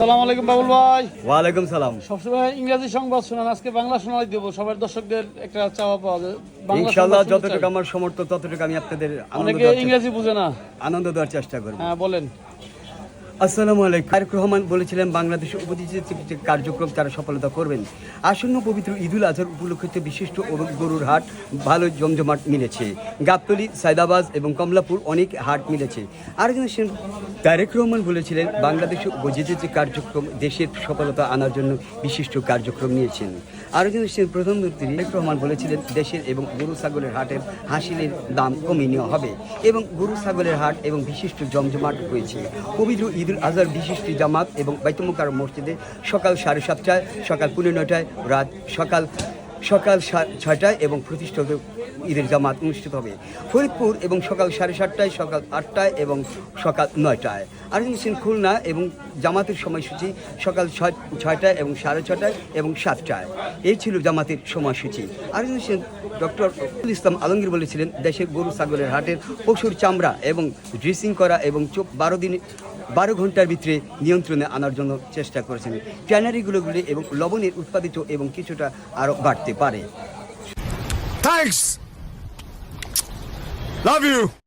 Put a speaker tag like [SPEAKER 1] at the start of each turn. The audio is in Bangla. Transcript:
[SPEAKER 1] আসসালামু আলাইকুম বাবুল ভাই।
[SPEAKER 2] ওয়ালাইকুম সালাম।
[SPEAKER 1] সবসময় ইংরেজি সংবাদ শোনান, আজকে বাংলা শোনাই দেবো। সবার দর্শকদের একটা চাওয়া পাওয়া যায়, বাংলা
[SPEAKER 2] ইনশাআল্লাহ
[SPEAKER 1] সংবাদ শুনতে
[SPEAKER 2] যতটুকু
[SPEAKER 1] চাই।
[SPEAKER 2] আমার সমর্থ ততটুকু আমি আপনাদের
[SPEAKER 1] অনেকে ইংরেজি বুঝে না।
[SPEAKER 2] আনন্দ দেওয়ার চেষ্টা করব।
[SPEAKER 1] হ্যাঁ বলেন।
[SPEAKER 2] আসসালামু আলাইকুম। তারেক রহমান বলেছিলেন বাংলাদেশে উপজাতির যে কার্যক্রম তারা সফলতা করবেন। আসন্ন পবিত্র ঈদুল আজহার উপলক্ষে বিশিষ্ট গরুর হাট ভালো জমজমাট মিলেছে। গাবতলী, সায়দাবাদ এবং কমলাপুর অনেক হাট মিলেছে। আরেকজন তারেক রহমান বলেছিলেন বাংলাদেশে উপজাতির যে কার্যক্রম দেশের সফলতা আনার জন্য বিশিষ্ট কার্যক্রম নিয়েছেন। আরেকজন প্রধানমন্ত্রী তারেক রহমান বলেছিলেন দেশের এবং গরু ছাগলের হাটের হাসিলের দাম কমিয়ে নেওয়া হবে এবং গরু ছাগলের হাট এবং বিশিষ্ট জমজমাট হয়েছে। পবিত্র ঈদুল আজহার বিশিষ্ট জামাত এবং বাইতুল মুকাররম মসজিদে সকাল 7:30টায়, সকাল 9:30টায়, রাত সকাল 6টায় এবং প্রতিষ্ঠিত ঈদের জামাত অনুষ্ঠিত হবে। ফরিদপুর এবং সকাল 7:30টায়, সকাল 8টায় এবং সকাল 9টায়। আর খুলনা এবং জামাতের সময়সূচি সকাল 6টায় এবং 6:30টায় এবং 7টায়। এই ছিল জামাতের সময়সূচি। আর ডক্টর ইসলাম আলমগীর বলেছিলেন দেশের গরু ছাগলের হাটের পশুর চামড়া এবং ড্রেসিং করা এবং 12 ঘন্টার ভিতরে নিয়ন্ত্রণে আনার জন্য চেষ্টা করেছেন। ট্যানারিগুলো এবং লবণের উৎপাদিত এবং কিছুটা আরও বাড়তে পারে।
[SPEAKER 3] Thanks. Love you.